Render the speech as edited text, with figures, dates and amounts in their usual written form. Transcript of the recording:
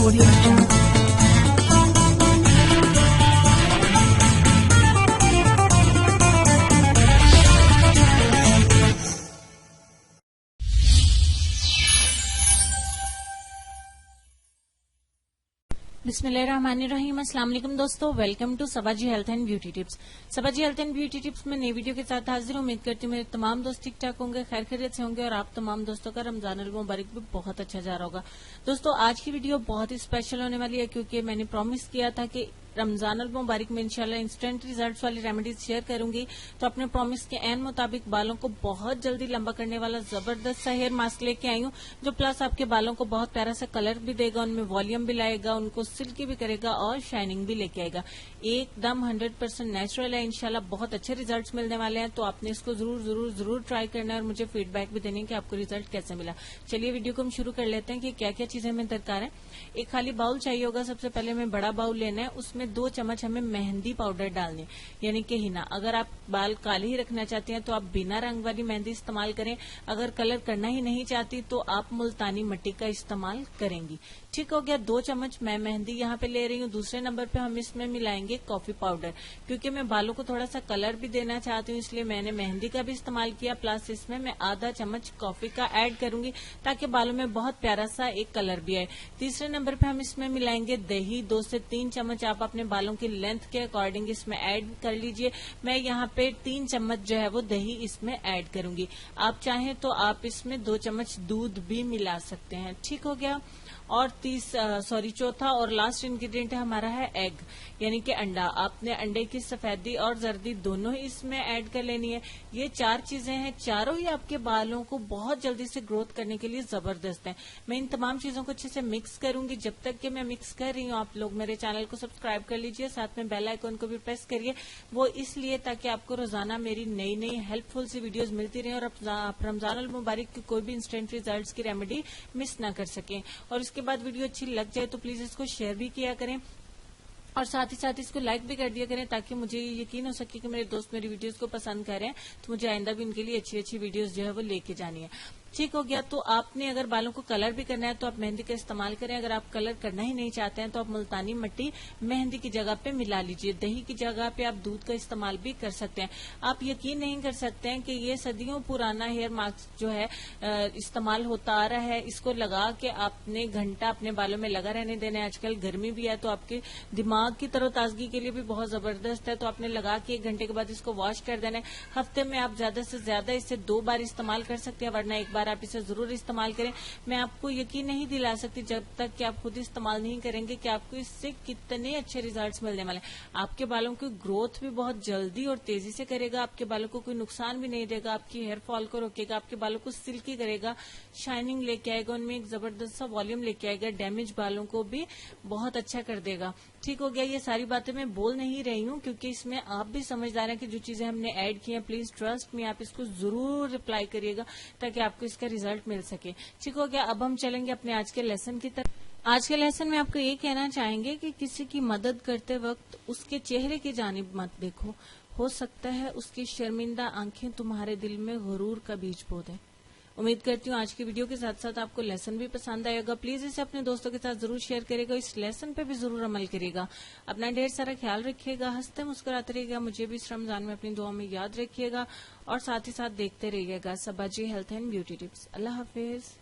Audio Jungle. बिस्मिल्लाहिर्रहमानिर्रहीम। अस्सलाम वालेकुम दोस्तों, welcome to Sabaji health and beauty tips. Sabaji health and beauty tips में नई वीडियो के साथ हाजिर हूं। उम्मीद करती हूँ मेरे तमाम दोस्त ठीक ठाक होंगे, खैर खैरियत से होंगे और आप तमाम दोस्तों का रमजान अल मुबारक भी बहुत अच्छा जा रहा होगा। दोस्तों आज की वीडियो बहुत ही स्पेशल होने वाली है क्योंकि मैंने प्रॉमिस किया था कि रमजान अल मुबारक में इंशाल्लाह इंस्टेंट रिजल्ट्स वाली रेमेडीज शेयर करूंगी। तो अपने प्रॉमिस के एन मुताबिक बालों को बहुत जल्दी लंबा करने वाला जबरदस्त सा हेयर मास्क लेके आई हूँ, जो प्लस आपके बालों को बहुत प्यारा सा कलर भी देगा, उनमें वॉल्यूम भी लाएगा, उनको सिल्की भी करेगा और शाइनिंग भी लेके आएगा। एकदम 100% नेचुरल है, इंशाल्लाह बहुत अच्छे रिजल्ट्स मिलने वाले हैं। तो आपने इसको जरूर जरूर जरूर ट्राई करना है और मुझे फीडबैक भी देने कि आपको रिजल्ट कैसे मिला। चलिए वीडियो को हम शुरू कर लेते हैं कि क्या क्या चीजें हमें दरकार है। एक खाली बाउल चाहिए होगा। सबसे पहले हमें बड़ा बाउल लेना है, उसमें 2 चम्मच हमें मेहंदी पाउडर डालने, यानी कि हिना। अगर आप बाल काले ही रखना चाहते हैं तो आप बिना रंग वाली मेहंदी इस्तेमाल करें। अगर कलर करना ही नहीं चाहती तो आप मुल्तानी मिट्टी का इस्तेमाल करेंगी। ठीक हो गया। 2 चम्मच मैं मेहंदी यहाँ पे ले रही हूँ। दूसरे नंबर पे हम इसमें मिलाएंगे कॉफी पाउडर, क्योंकि मैं बालों को थोड़ा सा कलर भी देना चाहती हूँ, इसलिए मैंने मेहंदी का भी इस्तेमाल किया। प्लस इसमें मैं आधा चम्मच कॉफी का ऐड करूंगी ताकि बालों में बहुत प्यारा सा एक कलर भी आए। तीसरे नंबर पे हम इसमें मिलाएंगे दही। 2 से 3 चम्मच आप अपने बालों की लेंथ के अकॉर्डिंग इसमें ऐड कर लीजिए। मैं यहाँ पे 3 चम्मच जो है वो दही इसमें ऐड करूंगी। आप चाहें तो आप इसमें 2 चम्मच दूध भी मिला सकते हैं। ठीक हो गया। और चौथा और लास्ट इंग्रेडिएंट है हमारा है एग, यानी कि अंडा। आपने अंडे की सफेदी और जर्दी दोनों ही इसमें ऐड कर लेनी है। ये 4 चीजें हैं, चारों ही आपके बालों को बहुत जल्दी से ग्रोथ करने के लिए जबरदस्त है। मैं इन तमाम चीजों को अच्छे से मिक्स करूंगी। जब तक कि मैं मिक्स कर रही हूँ आप लोग मेरे चैनल को सब्सक्राइब कर लीजिए, साथ में बेल आइकन को भी प्रेस करिए। वो इसलिए ताकि आपको रोजाना मेरी नई नई हेल्पफुल सी वीडियोज मिलती रहे और आप रमजान अल मुबारक की कोई भी इंस्टेंट रिजल्ट्स की रेमेडी मिस ना कर सकें। और इसके बाद वीडियो अच्छी लग जाए तो प्लीज इसको शेयर भी किया करें और साथ ही साथ इसको लाइक भी कर दिया करें, ताकि मुझे यकीन हो सके कि मेरे दोस्त मेरी वीडियोस को पसंद करें, तो मुझे आइंदा भी उनके लिए अच्छी अच्छी वीडियोस जो है वो लेके जानी है। ठीक हो गया। तो आपने अगर बालों को कलर भी करना है तो आप मेहंदी का इस्तेमाल करें। अगर आप कलर करना ही नहीं चाहते हैं तो आप मुल्तानी मिट्टी मेहंदी की जगह पे मिला लीजिए। दही की जगह पे आप दूध का इस्तेमाल भी कर सकते हैं। आप यकीन नहीं कर सकते हैं कि ये सदियों पुराना हेयर मास्क जो है इस्तेमाल होता आ रहा है। इसको लगा के आपने घंटा अपने बालों में लगा रहने देना है। आजकल गर्मी भी है तो आपके दिमाग की तरोताजगी के लिए भी बहुत जबरदस्त है। तो आपने लगा के 1 घंटे के बाद इसको वॉश कर देना है। हफ्ते में आप ज्यादा से ज्यादा इसे 2 बार इस्तेमाल कर सकते हैं, वरना 1 बार आप इसे जरूर इस्तेमाल करें। मैं आपको यकीन नहीं दिला सकती जब तक कि आप खुद इस्तेमाल नहीं करेंगे कि आपको इससे कितने अच्छे रिजल्ट्स मिलने वाले हैं। आपके बालों की ग्रोथ भी बहुत जल्दी और तेजी से करेगा, आपके बालों को कोई नुकसान भी नहीं देगा, आपकी हेयर फॉल को रोकेगा, आपके बालों को सिल्की करेगा, शाइनिंग लेके आएगा, उनमें एक जबरदस्त सा वॉल्यूम लेके आएगा, डैमेज बालों को भी बहुत अच्छा कर देगा। ठीक हो गया। ये सारी बातें मैं बोल नहीं रही हूँ क्योंकि इसमें आप भी समझदार हैं कि जो चीजें हमने ऐड की हैं, प्लीज ट्रस्ट मी, आप इसको जरूर रिप्लाई करिएगा ताकि आपको इसका रिजल्ट मिल सके। ठीक हो गया। अब हम चलेंगे अपने आज के लेसन की तरफ। आज के लेसन में आपको ये कहना चाहेंगे कि किसी की मदद करते वक्त उसके चेहरे की जानिब मत देखो, हो सकता है उसकी शर्मिंदा आंखें तुम्हारे दिल में गुरूर का बीज बो दें। उम्मीद करती हूँ आज की वीडियो के साथ साथ आपको लेसन भी पसंद आएगा। प्लीज इसे अपने दोस्तों के साथ जरूर शेयर करेगा, इस लेसन पे भी जरूर अमल करेगा। अपना ढेर सारा ख्याल रखिएगा, हंसते मुस्कुराते रहिएगा, मुझे भी इस रमजान में अपनी दुआ में याद रखिएगा और साथ ही साथ देखते रहिएगा Sabaji health and beauty tips. अल्लाह हाफिज।